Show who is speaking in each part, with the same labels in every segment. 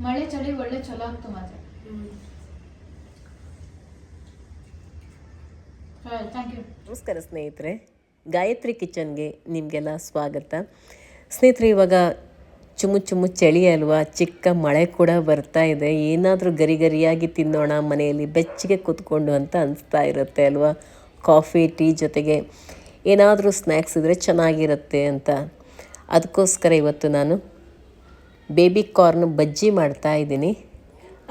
Speaker 1: ಮಳೆ ಚಳಿ ಒಳ್ಳೆ ಚಲೋ ಆಗ್ತು ಮಾತ್ರ. Thank you.
Speaker 2: ನಮಸ್ಕಾರ ಸ್ನೇಹಿತರೆ, ಗಾಯತ್ರಿ ಕಿಚನ್ಗೆ ನಿಮಗೆಲ್ಲ ಸ್ವಾಗತ. ಸ್ನೇಹಿತರೆ, ಇವಾಗ ಚುಮ್ಮು ಚಳಿ ಅಲ್ವಾ, ಚಿಕ್ಕ ಮಳೆ ಕೂಡ ಬರ್ತಾ ಇದೆ. ಏನಾದರೂ ಗರಿಯಾಗಿ ತಿನ್ನೋಣ ಮನೆಯಲ್ಲಿ ಬೆಚ್ಚಗೆ ಕೂತ್ಕೊಂಡು ಅಂತ ಅನಿಸ್ತಾ ಇರುತ್ತೆ ಅಲ್ವಾ. ಕಾಫಿ ಟೀ ಜೊತೆಗೆ ಏನಾದರೂ ಸ್ನ್ಯಾಕ್ಸ್ ಇದ್ದರೆ ಚೆನ್ನಾಗಿರುತ್ತೆ ಅಂತ. ಅದಕ್ಕೋಸ್ಕರ ಇವತ್ತು ನಾನು ಬೇಬಿ ಕಾರ್ನ್ ಬಜ್ಜಿ ಮಾಡ್ತಾ ಇದ್ದೀನಿ.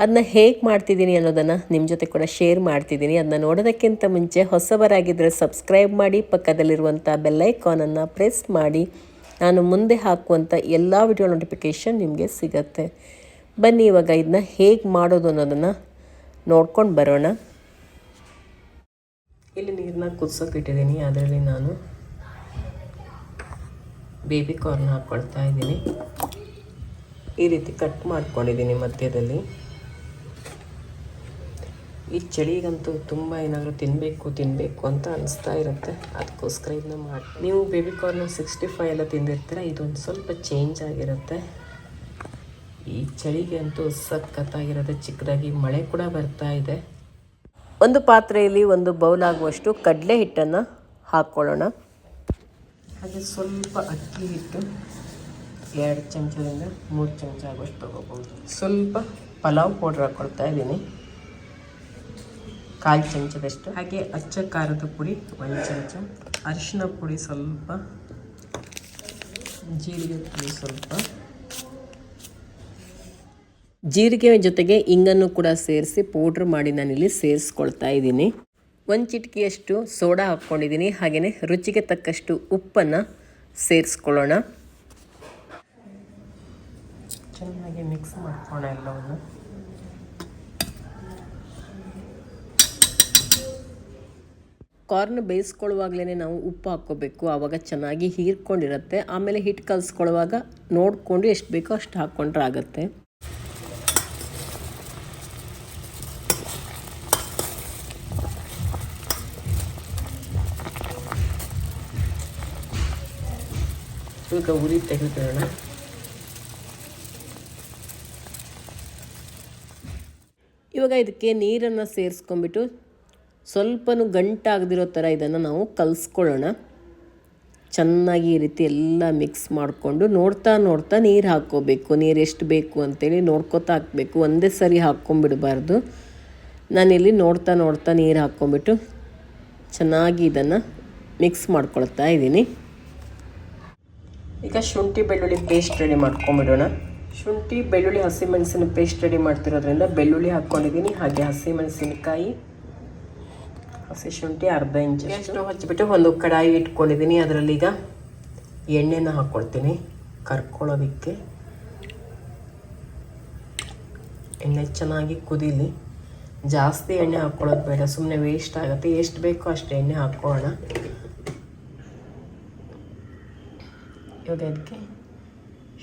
Speaker 2: ಅದನ್ನ ಹೇಗೆ ಮಾಡ್ತಿದ್ದೀನಿ ಅನ್ನೋದನ್ನು ನಿಮ್ಮ ಜೊತೆ ಕೂಡ ಶೇರ್ ಮಾಡ್ತಿದ್ದೀನಿ. ಅದನ್ನ ನೋಡೋದಕ್ಕಿಂತ ಮುಂಚೆ ಹೊಸಬರಾಗಿದ್ದರೆ ಸಬ್ಸ್ಕ್ರೈಬ್ ಮಾಡಿ, ಪಕ್ಕದಲ್ಲಿರುವಂಥ ಬೆಲ್ಲೈಕಾನನ್ನು ಪ್ರೆಸ್ ಮಾಡಿ. ನಾನು ಮುಂದೆ ಹಾಕುವಂಥ ಎಲ್ಲ ವಿಡಿಯೋ ನೋಟಿಫಿಕೇಷನ್ ನಿಮಗೆ ಸಿಗತ್ತೆ. ಬನ್ನಿ ಇವಾಗ ಇದನ್ನ ಹೇಗೆ ಮಾಡೋದು ಅನ್ನೋದನ್ನು ನೋಡ್ಕೊಂಡು ಬರೋಣ. ಇಲ್ಲಿ ನೀರನ್ನ ಕುದಿಸೋಕೆ ಇಟ್ಟಿದ್ದೀನಿ. ಅದರಲ್ಲಿ ನಾನು ಬೇಬಿ ಕಾರ್ನ್ ಹಾಕ್ಕೊಳ್ತಾ ಇದ್ದೀನಿ. ಈ ರೀತಿ ಕಟ್ ಮಾಡ್ಕೊಂಡಿದ್ದೀನಿ ಮಧ್ಯದಲ್ಲಿ. ಈ ಚಳಿಗಂತೂ ತುಂಬ ಏನಾದರೂ ತಿನ್ನಬೇಕು ಅಂತ ಅನಿಸ್ತಾ ಇರುತ್ತೆ. ಅದಕ್ಕೋಸ್ಕರ ಇದನ್ನ ಮಾಡಿ. ನೀವು ಬೇಬಿ ಕಾರ್ನ್ 65 ಎಲ್ಲ ತಿಂದಿರ್ತೀರ, ಇದೊಂದು ಸ್ವಲ್ಪ ಚೇಂಜ್ ಆಗಿರುತ್ತೆ. ಈ ಚಳಿಗೆ ಅಂತೂ ಸಖತ್ತಾಗಿರುತ್ತೆ. ಚಿಕ್ಕದಾಗಿ ಮಳೆ ಕೂಡ ಬರ್ತಾ ಇದೆ. ಒಂದು ಪಾತ್ರೆಯಲ್ಲಿ 1 ಬೌಲ್ ಆಗುವಷ್ಟು ಕಡಲೆ ಹಿಟ್ಟನ್ನು ಹಾಕ್ಕೊಳ್ಳೋಣ. ಹಾಗೆ ಸ್ವಲ್ಪ ಅಕ್ಕಿ ಹಿಟ್ಟು 2 ಚಮಚದಿಂದ 3 ಚಮಚ ಆಗುವಷ್ಟು ತೊಗೋಬೋದು. ಸ್ವಲ್ಪ ಪಲಾವ್ ಪೌಡ್ರ್ ಹಾಕ್ಕೊಳ್ತಾ ಇದ್ದೀನಿ, 1/4 ಚಮಚದಷ್ಟು. ಹಾಗೆ ಅಚ್ಚ ಖಾರದ ಪುಡಿ 1 ಚಮಚ, ಅರಿಶಿನ ಪುಡಿ ಸ್ವಲ್ಪ, ಜೀರಿಗೆ ಪುಡಿ ಸ್ವಲ್ಪ, ಜೀರಿಗೆ ಜೊತೆಗೆ ಇಂಗನ್ನು ಕೂಡ ಸೇರಿಸಿ ಪೌಡ್ರ್ ಮಾಡಿ ನಾನಿಲ್ಲಿ ಸೇರಿಸ್ಕೊಳ್ತಾ ಇದ್ದೀನಿ. 1 ಚಿಟಿಕೆಯಷ್ಟು ಸೋಡಾ ಹಾಕ್ಕೊಂಡಿದ್ದೀನಿ. ಹಾಗೆಯೇ ರುಚಿಗೆ ತಕ್ಕಷ್ಟು ಉಪ್ಪನ್ನು ಸೇರಿಸ್ಕೊಳ್ಳೋಣ. ಚೆನ್ನಾಗಿ ಮಿಕ್ಸ್ ಮಾಡ್ಕೊಳ್ಳೋಣ ಎಲ್ಲವನ್ನು. ಕಾರ್ನ್ ಬೇಯಿಸ್ಕೊಳ್ಳುವಾಗಲೇ ನಾವು ಉಪ್ಪು ಹಾಕ್ಕೋಬೇಕು, ಆವಾಗ ಚೆನ್ನಾಗಿ ಹೀರ್ಕೊಂಡಿರುತ್ತೆ. ಆಮೇಲೆ ಹಿಟ್ಟು ಕಲಿಸ್ಕೊಳ್ಳುವಾಗ ನೋಡಿಕೊಂಡು ಎಷ್ಟು ಬೇಕೋ ಅಷ್ಟು ಹಾಕ್ಕೊಂಡ್ರೆ ಆಗುತ್ತೆ. ಈಗ ಉರಿ ತೆಗೆದುಕೊಳ್ಳೋಣ. ಇವಾಗ ಇದಕ್ಕೆ ನೀರನ್ನು ಸೇರಿಸ್ಕೊಂಡ್ಬಿಟ್ಟು ಸ್ವಲ್ಪನೂ ಗಂಟಾಗದಿರೋ ಥರ ಇದನ್ನು ನಾವು ಕಲಿಸ್ಕೊಳ್ಳೋಣ. ಚೆನ್ನಾಗಿ ಈ ರೀತಿ ಎಲ್ಲ ಮಿಕ್ಸ್ ಮಾಡಿಕೊಂಡು ನೋಡ್ತಾ ನೀರು ಹಾಕ್ಕೋಬೇಕು. ನೀರು ಎಷ್ಟು ಬೇಕು ಅಂತೇಳಿ ನೋಡ್ಕೊತಾ ಹಾಕಬೇಕು, ಒಂದೇ ಸರಿ ಹಾಕ್ಕೊಂಬಿಡಬಾರ್ದು. ನಾನಿಲ್ಲಿ ನೋಡ್ತಾ ನೀರು ಹಾಕ್ಕೊಂಬಿಟ್ಟು ಚೆನ್ನಾಗಿ ಇದನ್ನು ಮಿಕ್ಸ್ ಮಾಡ್ಕೊಳ್ತಾ ಇದ್ದೀನಿ. ಈಗ ಶುಂಠಿ ಬೆಳ್ಳುಳ್ಳಿ ಪೇಸ್ಟ್ ರೆಡಿ ಮಾಡ್ಕೊಂಬಿಡೋಣ. ಶುಂಠಿ ಬೆಳ್ಳುಳ್ಳಿ ಹಸಿಮೆಣಸಿನ ಪೇಸ್ಟ್ ರೆಡಿ ಮಾಡ್ತಿರೋದ್ರಿಂದ ಬೆಳ್ಳುಳ್ಳಿ ಹಾಕ್ಕೊಂಡಿದ್ದೀನಿ. ಹಾಗೆ ಹಸಿಮೆಣಸಿನಕಾಯಿ, ಹಸಿ ಶುಂಠಿ 1/2 ಇಂಚ್ ಅಷ್ಟು ಹಚ್ಚಿಬಿಟ್ಟು ಒಂದು ಕಡಾಯಿ ಇಟ್ಕೊಂಡಿದ್ದೀನಿ. ಅದರಲ್ಲಿ ಈಗ ಎಣ್ಣೆನ ಹಾಕ್ಕೊಳ್ತೀನಿ ಕರ್ಕೊಳ್ಳೋದಕ್ಕೆ. ಎಣ್ಣೆ ಚೆನ್ನಾಗಿ ಕುದೀಲಿ. ಜಾಸ್ತಿ ಎಣ್ಣೆ ಹಾಕ್ಕೊಳ್ಳೋದು ಬೇಡ, ಸುಮ್ಮನೆ ವೇಸ್ಟ್ ಆಗುತ್ತೆ. ಎಷ್ಟು ಬೇಕೋ ಅಷ್ಟು ಎಣ್ಣೆ ಹಾಕ್ಕೊಳ್ಳೋಣ. ಇವಾಗ ಇದಕ್ಕೆ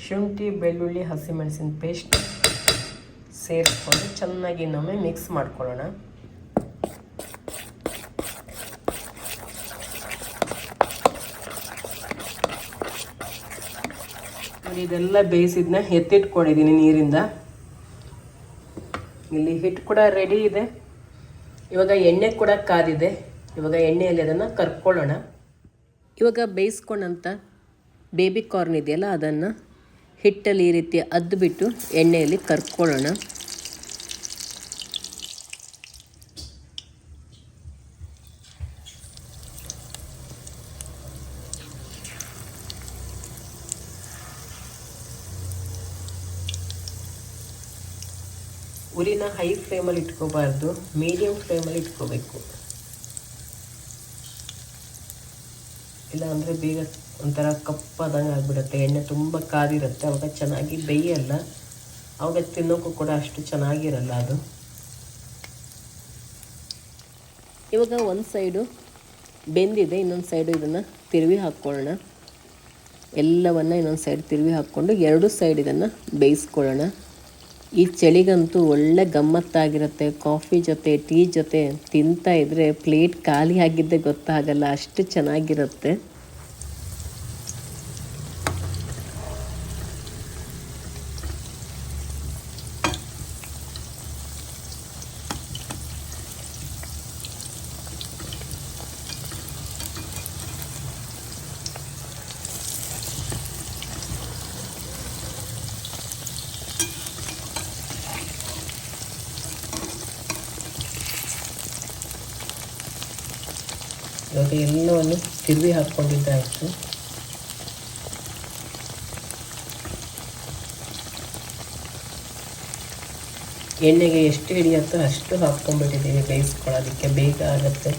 Speaker 2: ಶುಂಠಿ ಬೆಳ್ಳುಳ್ಳಿ ಹಸಿಮೆಣಸಿನ ಪೇಸ್ಟ್ ಸೇರಿಸ್ಕೊಂಡು ಚೆನ್ನಾಗಿ ಇನ್ನೊಮ್ಮೆ ಮಿಕ್ಸ್ ಮಾಡ್ಕೊಳ್ಳೋಣ. ಇದೆಲ್ಲ ಬೇಯಿಸಿದ್ನ ಎತ್ತಿಟ್ಕೊಂಡಿದ್ದೀನಿ ನೀರಿಂದ. ಇಲ್ಲಿ ಹಿಟ್ಟು ಕೂಡ ರೆಡಿ ಇದೆ. ಇವಾಗ ಎಣ್ಣೆ ಕೂಡ ಕಾದಿದೆ. ಇವಾಗ ಎಣ್ಣೆಯಲ್ಲಿ ಅದನ್ನು ಕರ್ಕೊಳ್ಳೋಣ. ಇವಾಗ ಬೇಯಿಸ್ಕೊಂಡಂಥ ಬೇಬಿ ಕಾರ್ನ್ ಇದೆಯಲ್ಲ, ಅದನ್ನು ಹಿಟ್ಟಲ್ಲಿ ಈ ರೀತಿ ಅದ್ದುಬಿಟ್ಟು ಎಣ್ಣೆಯಲ್ಲಿ ಕರ್ಕೊಳ್ಳೋಣ. ಉರಿನ ಹೈ ಫ್ಲೇಮಲ್ಲಿ ಇಟ್ಕೋಬಾರ್ದು, ಮೀಡಿಯಮ್ ಫ್ಲೇಮಲ್ಲಿ ಇಟ್ಕೋಬೇಕು. ಇಲ್ಲ ಅಂದರೆ ಬೇಗ ಒಂಥರ ಕಪ್ಪಾದಂಗೆ ಆಗಿಬಿಡುತ್ತೆ. ಎಣ್ಣೆ ತುಂಬ ಕಾದಿರುತ್ತೆ, ಅವಾಗ ಚೆನ್ನಾಗಿ ಬೇಯಲ್ಲ. ಅವಾಗ ತಿನ್ನೋಕ್ಕೂ ಕೂಡ ಅಷ್ಟು ಚೆನ್ನಾಗಿರಲ್ಲ ಅದು. ಇವಾಗ ಒಂದು ಸೈಡು ಬೆಂದಿದೆ, ಇನ್ನೊಂದು ಸೈಡು ಇದನ್ನು ತಿರುವಿ ಹಾಕ್ಕೊಳ್ಳೋಣ. ಎಲ್ಲವನ್ನು ಇನ್ನೊಂದು ಸೈಡ್ ತಿರುವಿ ಹಾಕ್ಕೊಂಡು 2 ಸೈಡ್ ಇದನ್ನು ಬೇಯಿಸ್ಕೊಳ್ಳೋಣ. ಈ ಚಳಿಗಂತೂ ಒಳ್ಳೆ ಗಮ್ಮತ್ತಾಗಿರುತ್ತೆ. ಕಾಫಿ ಜೊತೆ ಟೀ ಜೊತೆ ತಿಂತಾ ಇದ್ದರೆ ಪ್ಲೇಟ್ ಖಾಲಿ ಆಗಿದ್ದೇ ಗೊತ್ತಾಗಲ್ಲ, ಅಷ್ಟು ಚೆನ್ನಾಗಿರುತ್ತೆ. ಇವಾಗ ಎಲ್ಲವನ್ನು ತಿರುವಿ ಹಾಕ್ಕೊಂಡಿದ್ದಾಯಿತು. ಎಣ್ಣೆಗೆ ಎಷ್ಟು ಹಿಡಿಯುತ್ತೋ ಅಷ್ಟು ಹಾಕ್ಕೊಂಡ್ಬಿಟ್ಟಿದ್ದೀವಿ ಬೇಯಿಸ್ಕೊಳ್ಳೋದಕ್ಕೆ, ಬೇಗ ಆಗುತ್ತೆ,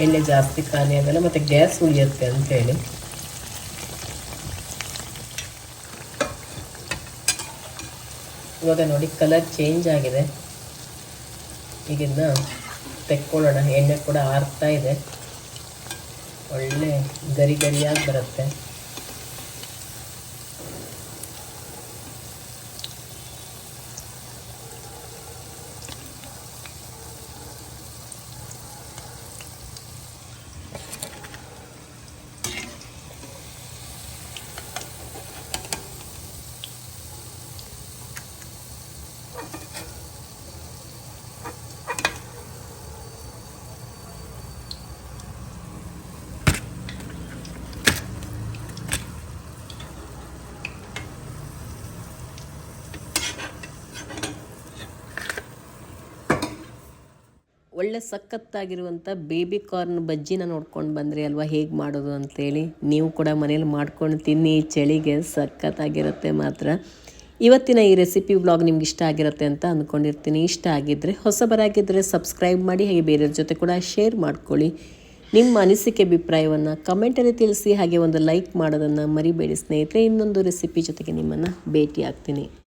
Speaker 2: ಎಣ್ಣೆ ಜಾಸ್ತಿ ಖಾಲಿ ಆಗಲ್ಲ ಮತ್ತು ಗ್ಯಾಸ್ ಉಳಿಯುತ್ತೆ ಅಂಥೇಳಿ. ಇವಾಗ ನೋಡಿ ಕಲರ್ ಚೇಂಜ್ ಆಗಿದೆ. ಈಗಿನ್ನ ತೆಕ್ಕೊಳ್ಳೋಣ. ಎಣ್ಣೆ ಕೂಡ ಆರ್ತಾ ಇದೆ, ಒಳ್ಳೆ ಗರಿ ಗರಿಯಾಗಿ ಬರುತ್ತೆ. ಒಳ್ಳೆ ಸಖತ್ತಾಗಿರುವಂಥ ಬೇಬಿ ಕಾರ್ನ್ ಬಜ್ಜಿನ ನೋಡ್ಕೊಂಡು ಬಂದ್ರಿ ಅಲ್ವಾ, ಹೇಗೆ ಮಾಡೋದು ಅಂತೇಳಿ. ನೀವು ಕೂಡ ಮನೇಲಿ ಮಾಡ್ಕೊಂಡು ತಿನ್ನಿ, ಚಳಿಗೆ ಸಖತ್ತಾಗಿರುತ್ತೆ ಮಾತ್ರ. ಇವತ್ತಿನ ಈ ರೆಸಿಪಿ ವ್ಲಾಗ್ ನಿಮ್ಗೆ ಇಷ್ಟ ಆಗಿರುತ್ತೆ ಅಂತ ಅಂದ್ಕೊಂಡಿರ್ತೀನಿ. ಇಷ್ಟ ಆಗಿದ್ದರೆ, ಹೊಸಬರಾಗಿದ್ದರೆ ಸಬ್ಸ್ಕ್ರೈಬ್ ಮಾಡಿ, ಹಾಗೆ ಬೇರೆಯವ್ರ ಜೊತೆ ಕೂಡ ಶೇರ್ ಮಾಡ್ಕೊಳ್ಳಿ. ನಿಮ್ಮ ಅನಿಸಿಕೆ ಅಭಿಪ್ರಾಯವನ್ನು ಕಮೆಂಟಲ್ಲಿ ತಿಳಿಸಿ, ಹಾಗೆ ಒಂದು ಲೈಕ್ ಮಾಡೋದನ್ನು ಮರಿಬೇಡಿ ಸ್ನೇಹಿತರೆ. ಇನ್ನೊಂದು ರೆಸಿಪಿ ಜೊತೆಗೆ ನಿಮ್ಮನ್ನು ಭೇಟಿ ಆಗ್ತೀನಿ.